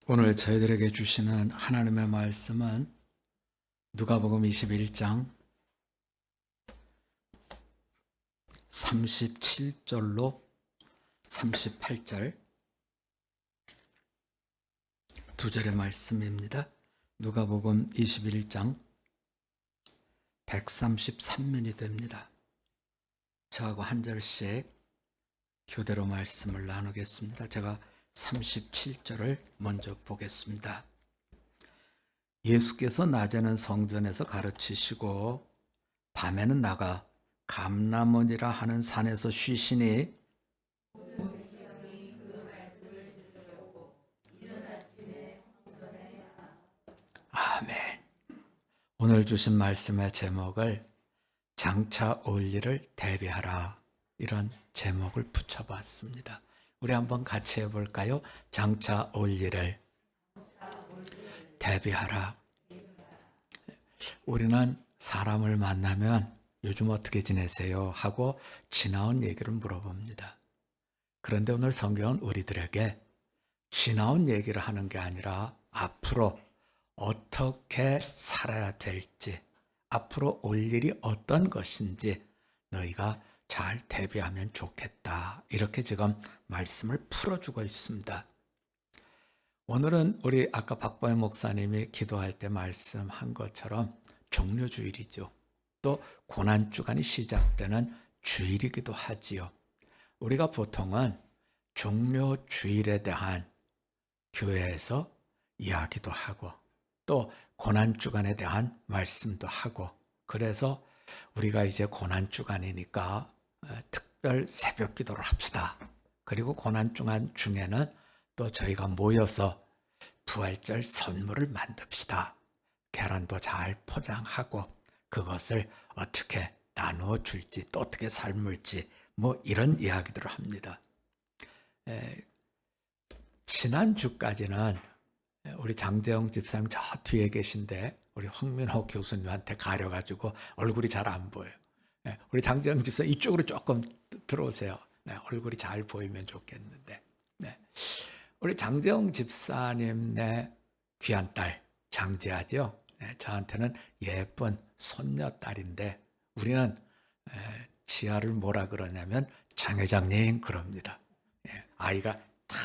오늘 저희들에게 주시는 하나님의 말씀은 누가복음 21장 37절로 38절 두 절의 말씀입니다. 누가복음 21장 133면이 됩니다. 저하고 한 절씩 교대로 말씀을 나누겠습니다. 제가 37절을 먼저 보겠습니다. 예수께서 낮에는 성전에서 가르치시고 밤에는 나가 감람원이라 하는 산에서 쉬시니 아멘. 오늘 주신 말씀의 제목을 장차 올 일을 대비하라, 이런 제목을 붙여봤습니다. 우리 한번 같이 해볼까요? 장차 올 일을 대비하라. 우리는 사람을 만나면 요즘 어떻게 지내세요? 하고 지나온 얘기를 물어봅니다. 그런데 오늘 성경은 우리들에게 지나온 얘기를 하는 게 아니라 앞으로 어떻게 살아야 될지, 앞으로 올 일이 어떤 것인지 너희가 잘 대비하면 좋겠다, 이렇게 지금 말씀을 풀어주고 있습니다. 오늘은 우리 아까 박보혜 목사님이 기도할 때 말씀한 것처럼 종료주일이죠. 또 고난주간이 시작되는 주일이기도 하지요. 우리가 보통은 종료주일에 대한 교회에서 이야기도 하고 또 고난주간에 대한 말씀도 하고, 그래서 우리가 이제 고난주간이니까 특별 새벽 기도를 합시다. 그리고 고난주간 중에는 또 저희가 모여서 부활절 선물을 만듭시다. 계란도 잘 포장하고 그것을 어떻게 나누어 줄지, 또 어떻게 삶을지, 뭐 이런 이야기들을 합니다. 지난주까지는 우리 장재영 집사님 저 뒤에 계신데 우리 황민호 교수님한테 가려가지고 얼굴이 잘 안 보여요. 우리 장재영 집사 이쪽으로 조금 들어오세요. 얼굴이 잘 보이면 좋겠는데. 우리 장재영 집사님 귀한 딸 장재하죠. 저한테는 예쁜 손녀딸인데 우리는 지아를 뭐라 그러냐면 장 회장님 그럽니다. 아이가 탁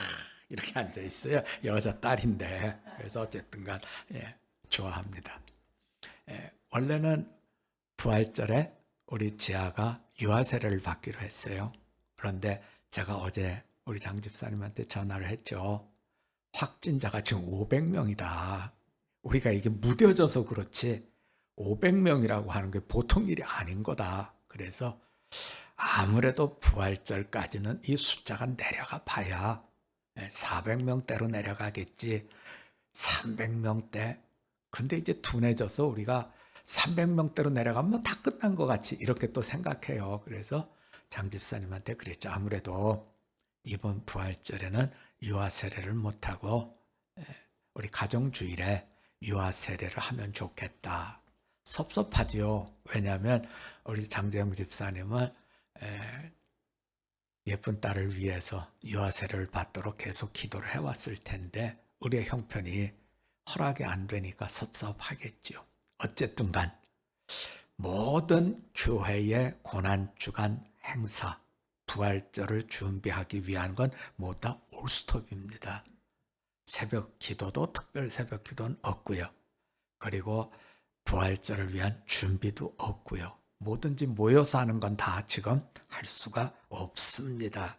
이렇게 앉아 있어요. 여자 딸인데. 그래서 어쨌든간 좋아합니다. 원래는 부활절에 우리 지아가 유아 세례를 받기로 했어요. 그런데 제가 어제 우리 장 집사님한테 전화를 했죠. 확진자가 지금 500명이다. 우리가 이게 무뎌져서 그렇지 500명이라고 하는 게 보통 일이 아닌 거다. 그래서 아무래도 부활절까지는 이 숫자가 내려가 봐야 400명대로 내려가겠지, 300명대. 근데 이제 둔해져서 우리가 300명대로 내려가면 다 끝난 것 같이 이렇게 또 생각해요. 그래서 장 집사님한테 그랬죠. 아무래도 이번 부활절에는 유아 세례를 못하고 우리 가정주일에 유아 세례를 하면 좋겠다. 섭섭하지요. 왜냐하면 우리 장재영 집사님은 예쁜 딸을 위해서 유아 세례를 받도록 계속 기도를 해왔을 텐데 우리의 형편이 허락이 안 되니까 섭섭하겠죠. 어쨌든 간 모든 교회의 고난주간 행사, 부활절을 준비하기 위한 건 모두 다 올스톱입니다. 새벽 기도도 특별 새벽 기도는 없고요. 그리고 부활절을 위한 준비도 없고요. 뭐든지 모여서 하는 건 다 지금 할 수가 없습니다.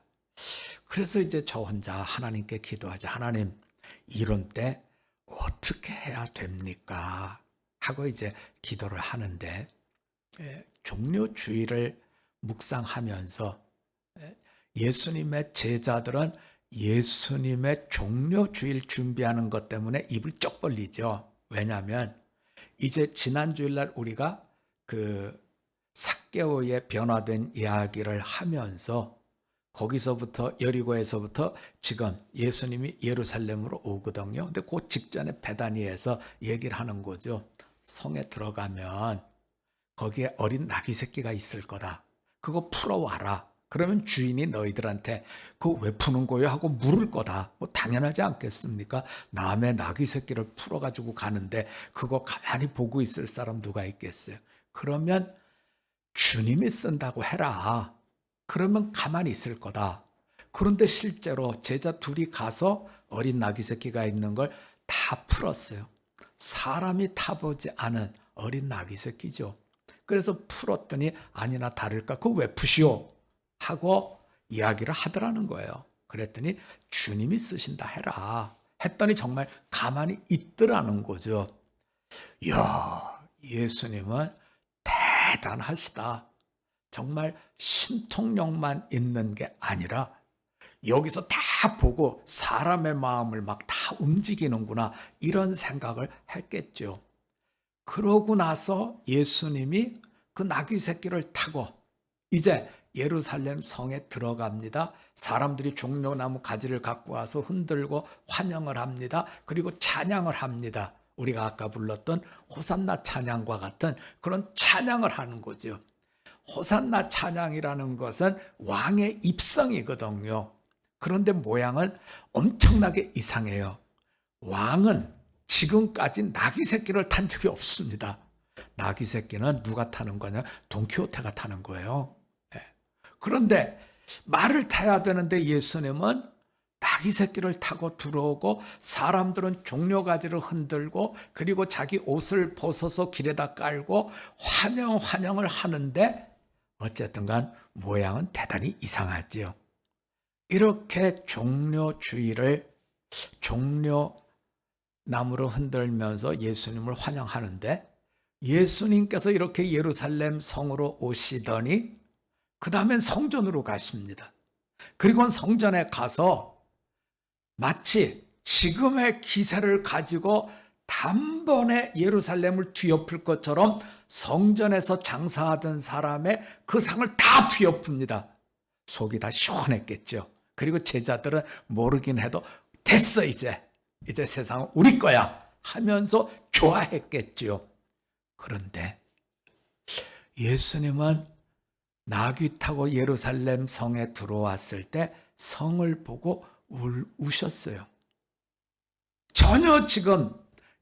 그래서 이제 저 혼자 하나님께 기도하자. 하나님, 이런 때 어떻게 해야 됩니까? 하고 이제 기도를 하는데 종료주일을 묵상하면서 예수님의 제자들은 예수님의 종료주일 준비하는 것 때문에 입을 쩍 벌리죠. 왜냐하면 이제 지난 주일날 우리가 그 삭개오의 변화된 이야기를 하면서 거기서부터 여리고에서부터 지금 예수님이 예루살렘으로 오거든요. 근데 그 직전에 베다니에서 얘기를 하는 거죠. 성에 들어가면 거기에 어린 나귀 새끼가 있을 거다. 그거 풀어와라. 그러면 주인이 너희들한테 그거 왜 푸는 거예요? 하고 물을 거다. 뭐 당연하지 않겠습니까? 남의 나귀 새끼를 풀어가지고 가는데 그거 가만히 보고 있을 사람 누가 있겠어요? 그러면 주님이 쓴다고 해라. 그러면 가만히 있을 거다. 그런데 실제로 제자 둘이 가서 어린 나귀 새끼가 있는 걸 다 풀었어요. 사람이 타보지 않은 어린 나귀 새끼죠. 그래서 풀었더니 아니나 다를까 그거 왜 푸시오? 하고 이야기를 하더라는 거예요. 그랬더니 주님이 쓰신다 해라. 했더니 정말 가만히 있더라는 거죠. 이야, 예수님은 대단하시다. 정말 신통력만 있는 게 아니라 여기서 다 보고 사람의 마음을 막 다 움직이는구나 이런 생각을 했겠죠. 그러고 나서 예수님이 그 나귀 새끼를 타고 이제 예루살렘 성에 들어갑니다. 사람들이 종려나무 가지를 갖고 와서 흔들고 환영을 합니다. 그리고 찬양을 합니다. 우리가 아까 불렀던 호산나 찬양과 같은 그런 찬양을 하는 거죠. 호산나 찬양이라는 것은 왕의 입성이거든요. 그런데 모양은 엄청나게 이상해요. 왕은 지금까지 나귀 새끼를 탄 적이 없습니다. 나귀 새끼는 누가 타는 거냐? 돈키호테가 타는 거예요. 그런데 말을 타야 되는데 예수님은 나귀 새끼를 타고 들어오고 사람들은 종려가지를 흔들고 그리고 자기 옷을 벗어서 길에다 깔고 환영을 하는데 어쨌든 간 모양은 대단히 이상하지요. 이렇게 종려 주위를 종려나무로 흔들면서 예수님을 환영하는데 예수님께서 이렇게 예루살렘 성으로 오시더니 그 다음엔 성전으로 가십니다. 그리고 성전에 가서 마치 지금의 기세를 가지고 단번에 예루살렘을 뒤엎을 것처럼 성전에서 장사하던 사람의 그 상을 다 뒤엎습니다. 속이 다 시원했겠죠. 그리고 제자들은 모르긴 해도 됐어 이제 세상은 우리 거야 하면서 좋아했겠죠. 그런데 예수님은 나귀 타고 예루살렘 성에 들어왔을 때 성을 보고 우셨어요. 전혀 지금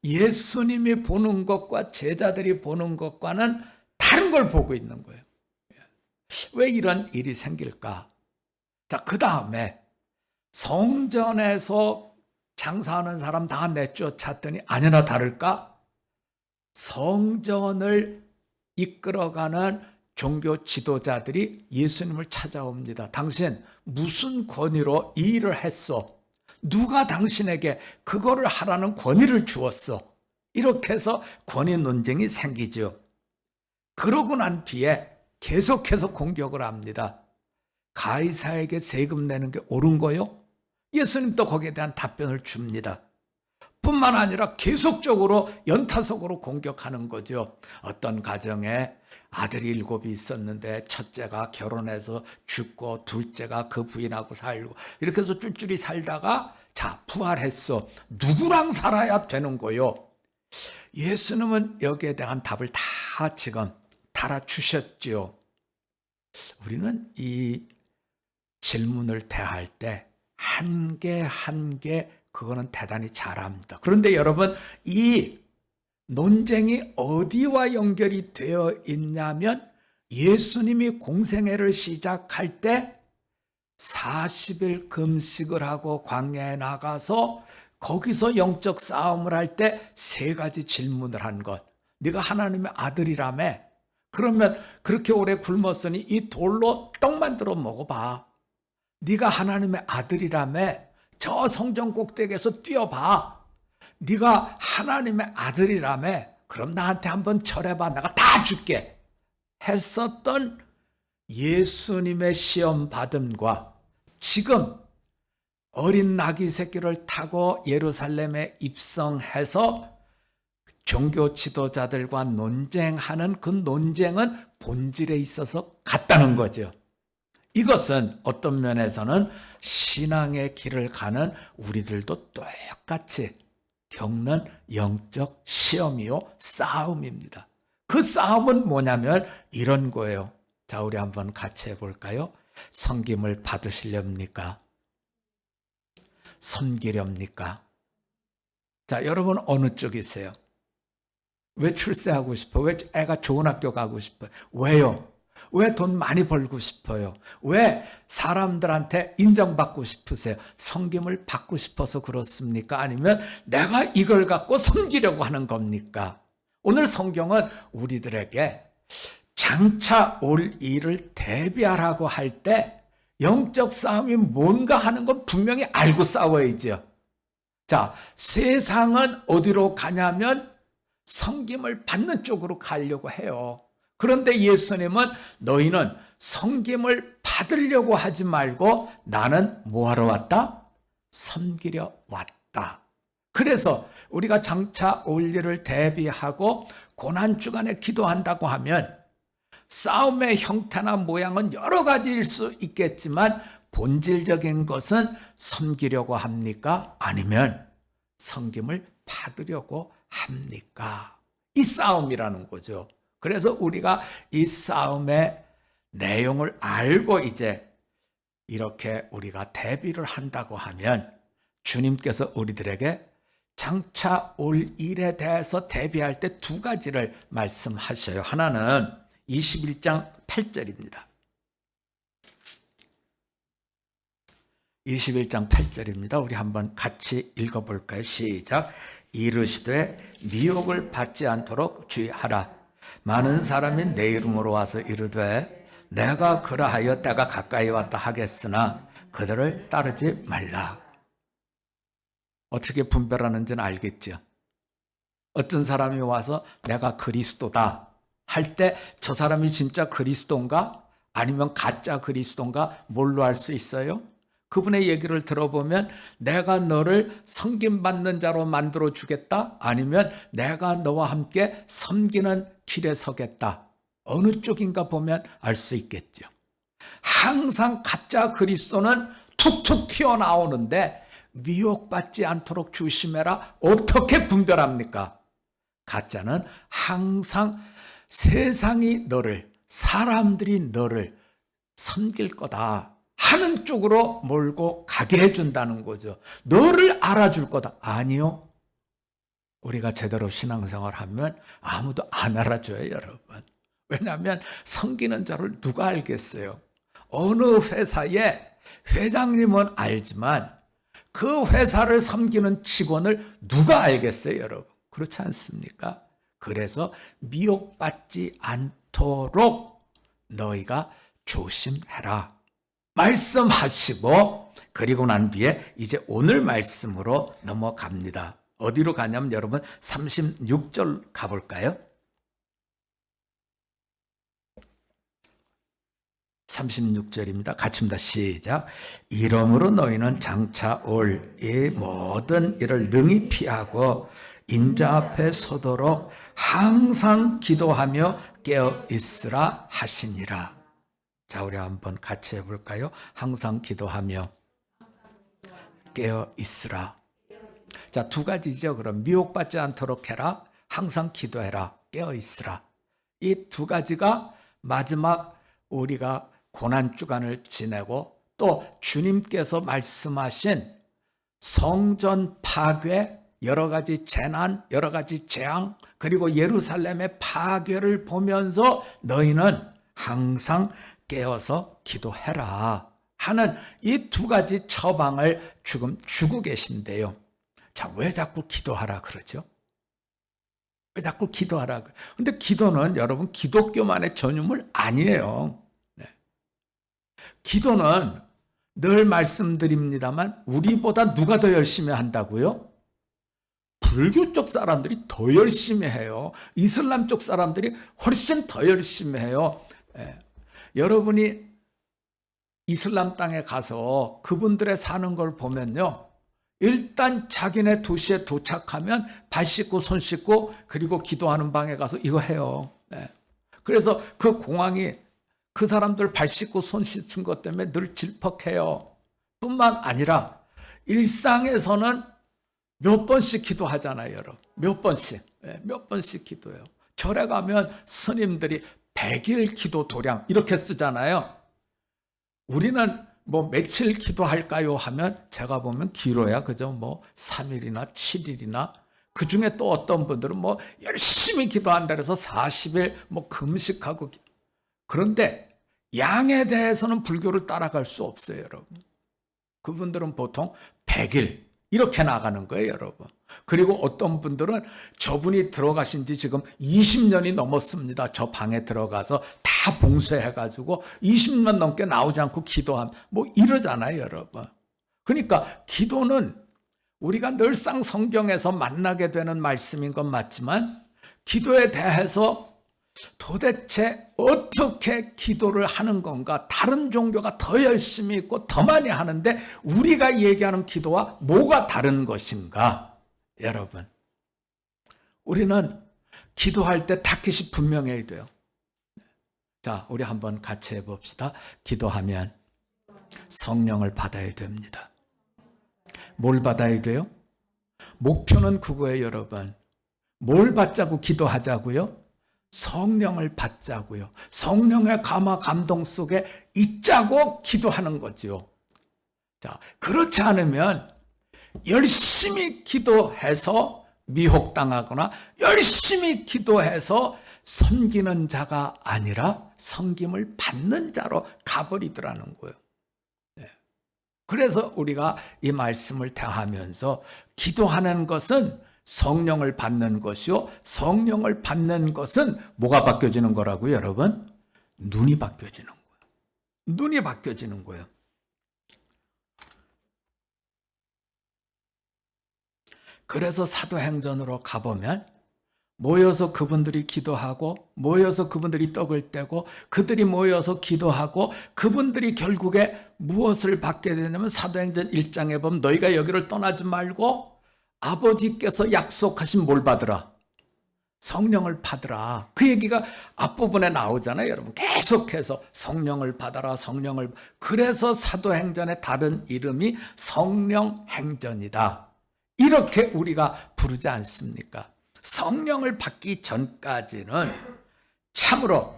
예수님이 보는 것과 제자들이 보는 것과는 다른 걸 보고 있는 거예요. 왜 이런 일이 생길까? 자, 그 다음에 성전에서 장사하는 사람 다 내쫓았더니 아니나 다를까? 성전을 이끌어가는 종교 지도자들이 예수님을 찾아옵니다. 당신 무슨 권위로 이 일을 했어? 누가 당신에게 그거를 하라는 권위를 주었어? 이렇게 해서 권위 논쟁이 생기죠. 그러고 난 뒤에 계속해서 공격을 합니다. 가이사에게 세금 내는 게 옳은 거요? 예수님도 거기에 대한 답변을 줍니다. 뿐만 아니라 계속적으로 연타석으로 공격하는 거죠. 어떤 가정에 아들이 7이 있었는데 첫째가 결혼해서 죽고 둘째가 그 부인하고 살고 이렇게 해서 쭈쭈리 살다가 자 부활했어. 누구랑 살아야 되는 거요? 예수님은 여기에 대한 답을 다 지금 달아주셨죠. 우리는 이 질문을 대할 때 한 개 한 개 그거는 대단히 잘합니다. 그런데 여러분 이 논쟁이 어디와 연결이 되어 있냐면 예수님이 공생애를 시작할 때 40일 금식을 하고 광야에 나가서 거기서 영적 싸움을 할 때 3가지 질문을 한 것. 네가 하나님의 아들이라며? 그러면 그렇게 오래 굶었으니 이 돌로 떡 만들어 먹어봐. 네가 하나님의 아들이라며? 저 성전 꼭대기에서 뛰어봐. 네가 하나님의 아들이라며? 그럼 나한테 한번 절해봐. 내가 다 줄게. 했었던 예수님의 시험 받음과 지금 어린 나귀 새끼를 타고 예루살렘에 입성해서 종교 지도자들과 논쟁하는 그 논쟁은 본질에 있어서 같다는 거죠. 이것은 어떤 면에서는 신앙의 길을 가는 우리들도 똑같이 겪는 영적 시험이요, 싸움입니다. 그 싸움은 뭐냐면 이런 거예요. 자, 우리 한번 같이 해볼까요? 섬김을 받으시렵니까? 섬기렵니까? 자, 여러분 어느 쪽이세요? 왜 출세하고 싶어? 왜 애가 좋은 학교 가고 싶어요? 왜요? 왜 돈 많이 벌고 싶어요? 왜 사람들한테 인정받고 싶으세요? 섬김을 받고 싶어서 그렇습니까? 아니면 내가 이걸 갖고 섬기려고 하는 겁니까? 오늘 성경은 우리들에게 장차 올 일을 대비하라고 할 때 영적 싸움이 뭔가 하는 건 분명히 알고 싸워야죠. 자, 세상은 어디로 가냐면 섬김을 받는 쪽으로 가려고 해요. 그런데 예수님은 너희는 섬김을 받으려고 하지 말고 나는 뭐하러 왔다? 섬기려 왔다. 그래서 우리가 장차 올 일을 대비하고 고난주간에 기도한다고 하면 싸움의 형태나 모양은 여러 가지일 수 있겠지만 본질적인 것은 섬기려고 합니까? 아니면 섬김을 받으려고 합니까? 이 싸움이라는 거죠. 그래서 우리가 이 싸움의 내용을 알고 이제 이렇게 우리가 대비를 한다고 하면 주님께서 우리들에게 장차 올 일에 대해서 대비할 때 두 가지를 말씀하셔요. 하나는 21장 8절입니다. 21장 8절입니다. 우리 한번 같이 읽어볼까요? 시작. 이르시되 미혹을 받지 않도록 주의하라. 많은 사람이 내 이름으로 와서 이르되 내가 그러하여 때가 가까이 왔다 하겠으나 그들을 따르지 말라. 어떻게 분별하는지는 알겠죠. 어떤 사람이 와서 내가 그리스도다 할 때 저 사람이 진짜 그리스도인가? 아니면 가짜 그리스도인가? 뭘로 알 수 있어요? 그분의 얘기를 들어보면 내가 너를 섬김받는 자로 만들어 주겠다? 아니면 내가 너와 함께 섬기는 길에 서겠다? 어느 쪽인가 보면 알 수 있겠죠. 항상 가짜 그리스도는 툭툭 튀어나오는데 미혹받지 않도록 조심해라. 어떻게 분별합니까? 가짜는 항상 세상이 너를, 사람들이 너를 섬길 거다 하는 쪽으로 몰고 가게 해준다는 거죠. 너를 알아줄 거다. 아니요. 우리가 제대로 신앙생활하면 아무도 안 알아줘요, 여러분. 왜냐하면 섬기는 자를 누가 알겠어요? 어느 회사의 회장님은 알지만 그 회사를 섬기는 직원을 누가 알겠어요, 여러분? 그렇지 않습니까? 그래서 미혹받지 않도록 너희가 조심해라. 말씀하시고 그리고 난 뒤에 이제 오늘 말씀으로 넘어갑니다. 어디로 가냐면 여러분 36절 가볼까요? 36절입니다. 같이입니다. 시작. 이러므로 너희는 장차 올 이 모든 일을 능히 피하고 인자 앞에 서도록 항상 기도하며 깨어 있으라 하시니라. 자, 우리 한번 같이 해볼까요? 항상 기도하며 깨어 있으라. 자, 두 가지죠. 그럼 미혹받지 않도록 해라. 항상 기도해라. 깨어 있으라. 이 두 가지가 마지막 우리가 고난주간을 지내고 또 주님께서 말씀하신 성전 파괴, 여러 가지 재난, 여러 가지 재앙, 그리고 예루살렘의 파괴를 보면서 너희는 항상 깨어서 기도해라 하는 이 두 가지 처방을 지금 주고 계신데요. 자, 왜 자꾸 기도하라 그러죠? 왜 자꾸 기도하라 그래요? 근데 기도는 여러분 기독교만의 전유물 아니에요. 네. 기도는 늘 말씀드립니다만 우리보다 누가 더 열심히 한다고요? 불교 쪽 사람들이 더 열심히 해요. 이슬람 쪽 사람들이 훨씬 더 열심히 해요. 예. 여러분이 이슬람 땅에 가서 그분들의 사는 걸 보면요. 일단 자기네 도시에 도착하면 발 씻고 손 씻고 그리고 기도하는 방에 가서 이거 해요. 예. 그래서 그 공항이 그 사람들 발 씻고 손 씻은 것 때문에 늘 질퍽해요. 뿐만 아니라 일상에서는 몇 번씩 기도하잖아요, 여러분. 몇 번씩. 네, 몇 번씩 기도해요. 절에 가면 스님들이 100일 기도 도량 이렇게 쓰잖아요. 우리는 뭐 며칠 기도할까요 하면 제가 보면 길어야 그저 뭐 3일이나 7일이나 그 중에 또 어떤 분들은 뭐 열심히 기도한다 그래서 40일 뭐 금식하고 그런데 양에 대해서는 불교를 따라갈 수 없어요, 여러분. 그분들은 보통 100일 이렇게 나가는 거예요, 여러분. 그리고 어떤 분들은 저분이 들어가신 지 지금 20년이 넘었습니다. 저 방에 들어가서 다 봉쇄해가지고 20년 넘게 나오지 않고 기도한 뭐 이러잖아요, 여러분. 그러니까 기도는 우리가 늘상 성경에서 만나게 되는 말씀인 건 맞지만 기도에 대해서 도대체 어떻게 기도를 하는 건가? 다른 종교가 더 열심히 있고 더 많이 하는데 우리가 얘기하는 기도와 뭐가 다른 것인가? 여러분, 우리는 기도할 때 타깃이 분명해야 돼요. 자, 우리 한번 같이 해봅시다. 기도하면 성령을 받아야 됩니다. 뭘 받아야 돼요? 목표는 그거예요, 여러분. 뭘 받자고 기도하자고요? 성령을 받자고요. 성령의 감화 감동 속에 있자고 기도하는 거죠. 자, 그렇지 않으면 열심히 기도해서 미혹당하거나 열심히 기도해서 섬기는 자가 아니라 섬김을 받는 자로 가버리더라는 거예요. 그래서 우리가 이 말씀을 대하면서 기도하는 것은 성령을 받는 것이요. 성령을 받는 것은 뭐가 바뀌어지는 거라고요, 여러분? 눈이 바뀌어지는 거예요. 눈이 바뀌어지는 거예요. 그래서 사도행전으로 가보면 모여서 그분들이 기도하고 모여서 그분들이 떡을 떼고 그들이 모여서 기도하고 그분들이 결국에 무엇을 받게 되냐면 사도행전 1장에 보면 너희가 여기를 떠나지 말고 아버지께서 약속하신 뭘 받으라? 성령을 받으라. 그 얘기가 앞부분에 나오잖아요, 여러분. 계속해서 성령을 받아라, 성령을. 그래서 사도행전의 다른 이름이 성령행전이다. 이렇게 우리가 부르지 않습니까? 성령을 받기 전까지는 참으로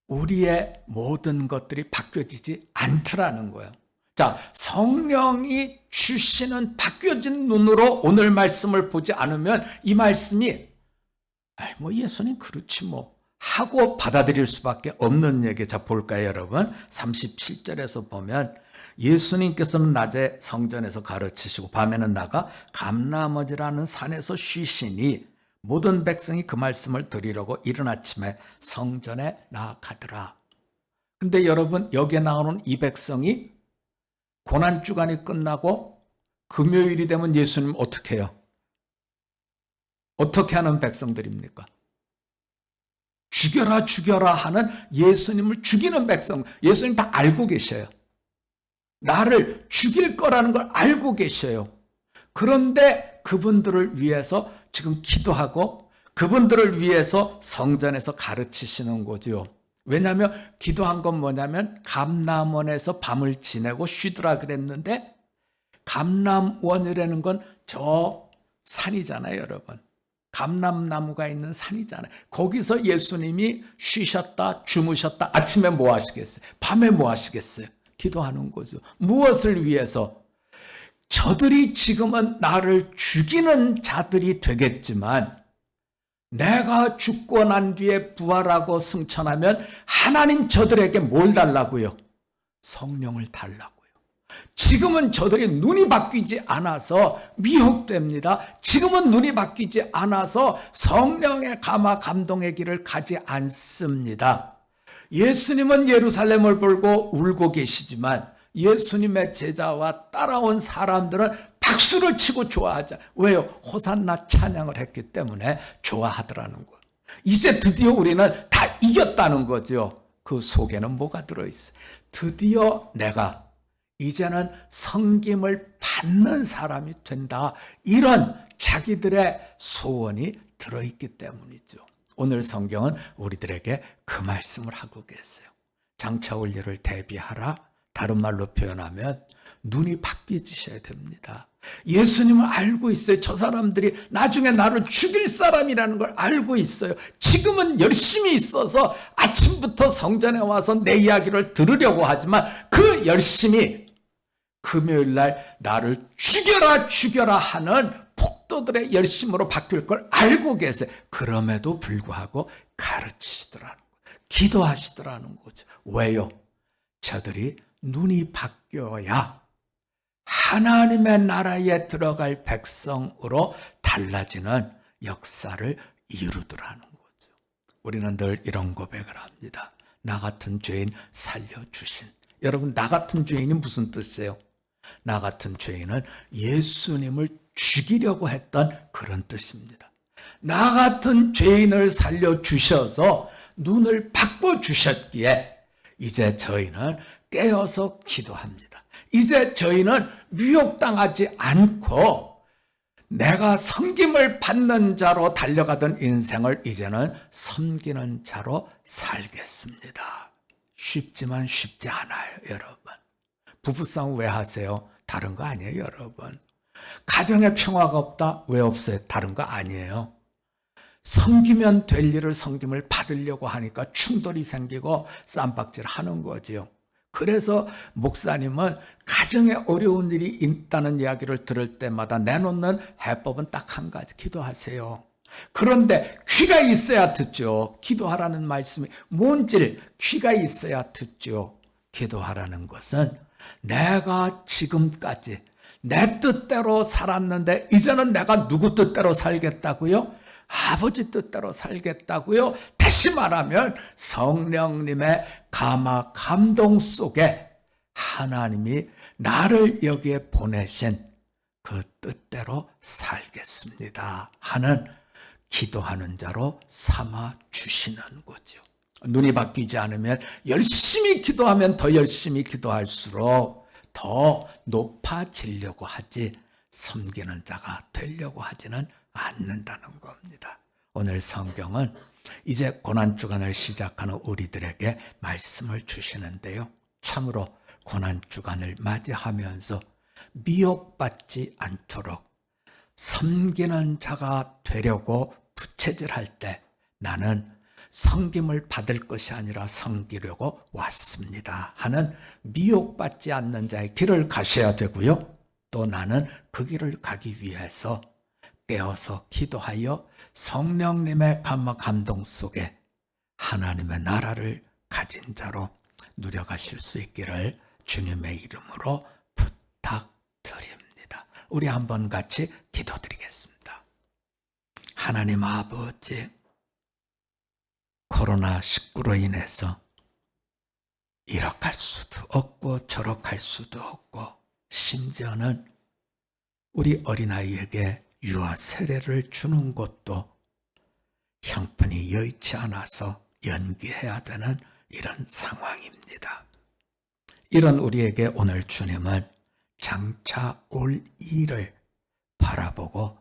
우리의 모든 것들이 바뀌어지지 않더라는 거예요. 자, 성령이 주시는 바뀌어진 눈으로 오늘 말씀을 보지 않으면 이 말씀이 뭐 예수님 그렇지 뭐 하고 받아들일 수밖에 없는 얘기. 자, 볼까요, 여러분? 37절에서 보면 예수님께서는 낮에 성전에서 가르치시고 밤에는 나가 감람원이라는 산에서 쉬시니 모든 백성이 그 말씀을 들으려고 이른 아침에 성전에 나가더라. 근데 여러분, 여기에 나오는 이 백성이 고난주간이 끝나고 금요일이 되면 예수님 어떻게 해요? 어떻게 하는 백성들입니까? 죽여라 죽여라 하는 예수님을 죽이는 백성. 예수님 다 알고 계셔요. 나를 죽일 거라는 걸 알고 계셔요. 그런데 그분들을 위해서 지금 기도하고 그분들을 위해서 성전에서 가르치시는 거죠. 왜냐하면 기도한 건 뭐냐면 감람원에서 밤을 지내고 쉬더라 그랬는데 감람원이라는 건 저 산이잖아요, 여러분. 감람나무가 있는 산이잖아요. 거기서 예수님이 쉬셨다, 주무셨다. 아침에 뭐 하시겠어요? 밤에 뭐 하시겠어요? 기도하는 거죠. 무엇을 위해서? 저들이 지금은 나를 죽이는 자들이 되겠지만 내가 죽고 난 뒤에 부활하고 승천하면 하나님 저들에게 뭘 달라고요? 성령을 달라고요. 지금은 저들이 눈이 바뀌지 않아서 미혹됩니다. 지금은 눈이 바뀌지 않아서 성령의 감화 감동의 길을 가지 않습니다. 예수님은 예루살렘을 보고 울고 계시지만 예수님의 제자와 따라온 사람들은 박수를 치고 좋아하자. 왜요? 호산나 찬양을 했기 때문에 좋아하더라는 거예요. 이제 드디어 우리는 다 이겼다는 거죠. 그 속에는 뭐가 들어있어요? 드디어 내가 이제는 섬김을 받는 사람이 된다. 이런 자기들의 소원이 들어있기 때문이죠. 오늘 성경은 우리들에게 그 말씀을 하고 계세요. 장차 올 일을 대비하라. 다른 말로 표현하면 눈이 바뀌어지셔야 됩니다. 예수님은 알고 있어요. 저 사람들이 나중에 나를 죽일 사람이라는 걸 알고 있어요. 지금은 열심히 있어서 아침부터 성전에 와서 내 이야기를 들으려고 하지만 그 열심이 금요일 날 나를 죽여라 하는 폭도들의 열심으로 바뀔 걸 알고 계세요. 그럼에도 불구하고 가르치시더라는 거예요. 기도하시더라는 거죠. 왜요? 저들이 눈이 바뀌어야 하나님의 나라에 들어갈 백성으로 달라지는 역사를 이루더라는 거죠. 우리는 늘 이런 고백을 합니다. 나 같은 죄인 살려주신. 여러분, 나 같은 죄인이 무슨 뜻이에요? 나 같은 죄인은 예수님을 죽이려고 했던 그런 뜻입니다. 나 같은 죄인을 살려주셔서 눈을 바꿔주셨기에 이제 저희는 깨어서 기도합니다. 이제 저희는 미혹당하지 않고 내가 섬김을 받는 자로 달려가던 인생을 이제는 섬기는 자로 살겠습니다. 쉽지만 쉽지 않아요, 여러분. 부부싸움 왜 하세요? 다른 거 아니에요, 여러분. 가정에 평화가 없다? 왜 없어요? 다른 거 아니에요. 섬기면 될 일을 섬김을 받으려고 하니까 충돌이 생기고 쌈박질 하는 거지요. 그래서 목사님은 가정에 어려운 일이 있다는 이야기를 들을 때마다 내놓는 해법은 딱 한 가지, 기도하세요. 그런데 귀가 있어야 듣죠. 기도하라는 말씀이 뭔지 귀가 있어야 듣죠. 기도하라는 것은 내가 지금까지 내 뜻대로 살았는데 이제는 내가 누구 뜻대로 살겠다고요? 아버지 뜻대로 살겠다고요? 다시 말하면 성령님의 감화 감동 속에 하나님이 나를 여기에 보내신 그 뜻대로 살겠습니다 하는 기도하는 자로 삼아 주시는 거죠. 눈이 바뀌지 않으면 열심히 기도하면 더 열심히 기도할수록 더 높아지려고 하지 섬기는 자가 되려고 하지는 않는다는 겁니다. 오늘 성경은 이제 고난주간을 시작하는 우리들에게 말씀을 주시는데요. 참으로 고난주간을 맞이하면서 미혹받지 않도록 섬기는 자가 되려고 부채질할 때 나는 섬김을 받을 것이 아니라 섬기려고 왔습니다 하는 미혹받지 않는 자의 길을 가셔야 되고요. 또 나는 그 길을 가기 위해서 깨어서 기도하여 성령님의 감화 감동 속에 하나님의 나라를 가진 자로 누려가실 수 있기를 주님의 이름으로 부탁드립니다. 우리 한번 같이 기도드리겠습니다. 하나님 아버지, 코로나19로 인해서 이렇게 할 수도 없고 저렇게 할 수도 없고 심지어는 우리 어린아이에게 유아 세례를 주는 것도 형편이 여의치 않아서 연기해야 되는 이런 상황입니다. 이런 우리에게 오늘 주님은 장차 올 일을 바라보고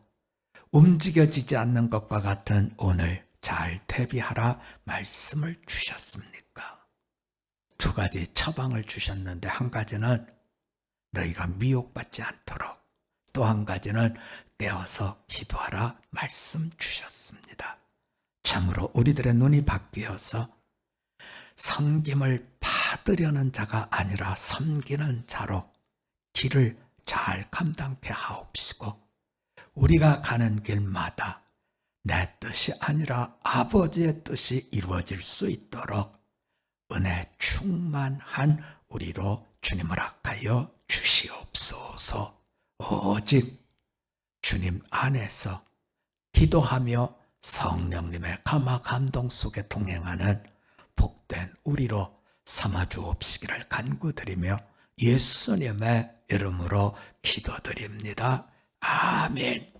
움직여지지 않는 것과 같은 오늘 잘 대비하라 말씀을 주셨습니까? 두 가지 처방을 주셨는데 한 가지는 너희가 미혹받지 않도록, 또 한 가지는 깨어서 기도하라 말씀 주셨습니다. 참으로 우리들의 눈이 바뀌어서 섬김을 받으려는 자가 아니라 섬기는 자로 길을 잘 감당케 하옵시고 우리가 가는 길마다 내 뜻이 아니라 아버지의 뜻이 이루어질 수 있도록 은혜 충만한 우리로 주님을 악하여 주시옵소서. 오직 주님 안에서 기도하며 성령님의 감화 감동 속에 동행하는 복된 우리로 삼아 주옵시기를 간구드리며 예수님의 이름으로 기도드립니다. 아멘.